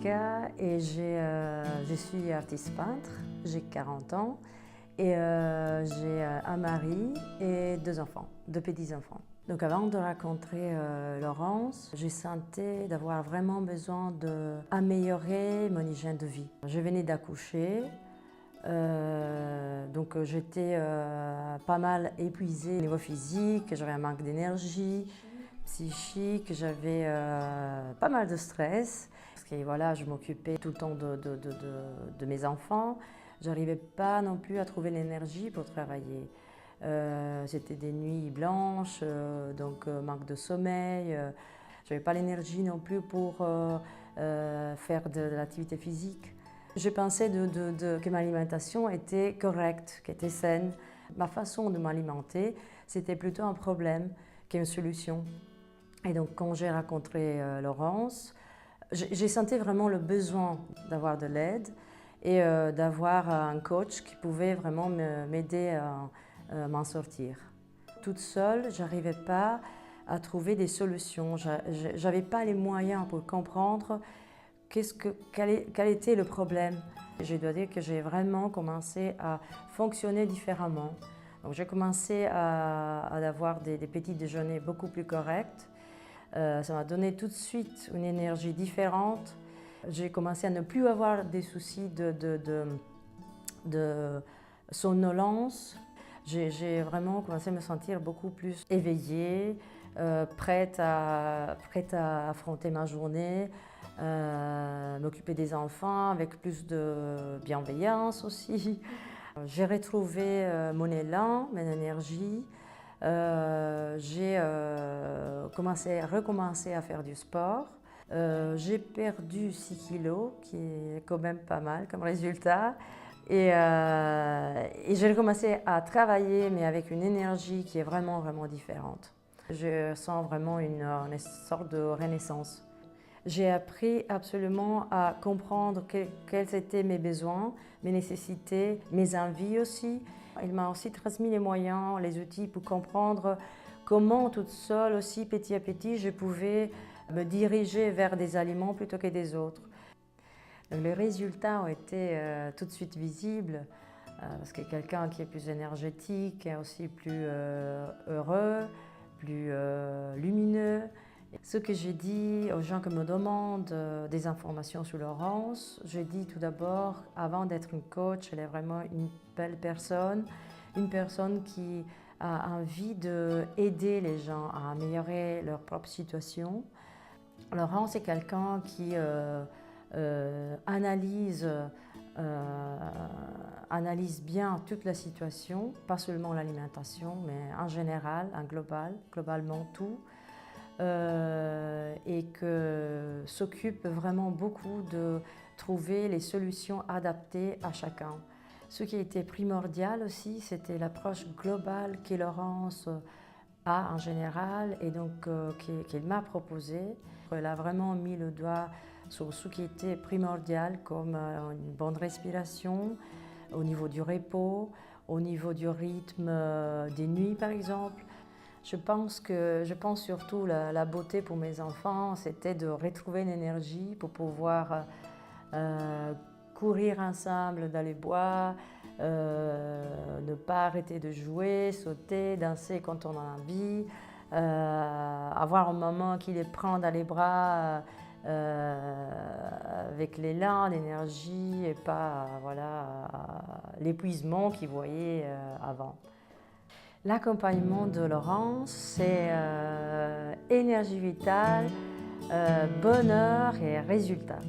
Jessica et je suis artiste peintre, j'ai 40 ans et j'ai un mari et deux petits-enfants. Donc avant de rencontrer Laurence, j'ai senti d'avoir vraiment besoin d'améliorer mon hygiène de vie. Je venais d'accoucher, donc j'étais pas mal épuisée au niveau physique, j'avais un manque d'énergie, psychique, j'avais pas mal de stress. Parce que voilà, je m'occupais tout le temps de mes enfants. Je n'arrivais pas non plus à trouver l'énergie pour travailler. C'était des nuits blanches, donc manque de sommeil. Je n'avais pas l'énergie non plus pour faire de l'activité physique. Je pensais que ma alimentation était correcte, qu'elle était saine. Ma façon de m'alimenter, c'était plutôt un problème qu'une solution. Et donc quand j'ai rencontré Laurence, j'ai senti vraiment le besoin d'avoir de l'aide et d'avoir un coach qui pouvait vraiment m'aider à m'en sortir. Toute seule, je n'arrivais pas à trouver des solutions. Je n'avais pas les moyens pour comprendre quel était le problème. Je dois dire que j'ai vraiment commencé à fonctionner différemment. Donc j'ai commencé à avoir des petits déjeuners beaucoup plus corrects. Ça m'a donné tout de suite une énergie différente. J'ai commencé à ne plus avoir des soucis de somnolence. J'ai vraiment commencé à me sentir beaucoup plus éveillée, prête à affronter ma journée, m'occuper des enfants avec plus de bienveillance aussi. J'ai retrouvé mon élan, mon énergie. J'ai recommencé à faire du sport. J'ai perdu 6 kilos, qui est quand même pas mal comme résultat. Et j'ai recommencé à travailler, mais avec une énergie qui est vraiment, vraiment différente. Je sens vraiment une sorte de renaissance. J'ai appris absolument à comprendre quels étaient mes besoins, mes nécessités, mes envies aussi. Il m'a aussi transmis les moyens, les outils pour comprendre comment toute seule aussi, petit à petit, je pouvais me diriger vers des aliments plutôt que des autres. Donc, les résultats ont été tout de suite visibles parce que quelqu'un qui est plus énergétique est aussi plus heureux, plus lumineux. Ce que j'ai dit aux gens qui me demandent des informations sur Laurence, je dis tout d'abord, avant d'être une coach, elle est vraiment une belle personne, une personne qui a envie d'aider les gens à améliorer leur propre situation. Laurence est quelqu'un qui analyse bien toute la situation, pas seulement l'alimentation, mais en général, globalement tout. Et que s'occupe vraiment beaucoup de trouver les solutions adaptées à chacun. Ce qui était primordial aussi, c'était l'approche globale que Laurence a en général et donc qu'elle m'a proposée. Elle a vraiment mis le doigt sur ce qui était primordial comme une bonne respiration, au niveau du repos, au niveau du rythme des nuits par exemple. Je pense surtout la beauté pour mes enfants, c'était de retrouver une énergie pour pouvoir courir ensemble dans les bois, ne pas arrêter de jouer, sauter, danser quand on a envie, avoir un moment qui les prend dans les bras avec l'élan, l'énergie et pas l'épuisement qu'ils voyaient avant. L'accompagnement de Laurence, c'est énergie vitale, bonheur et résultat.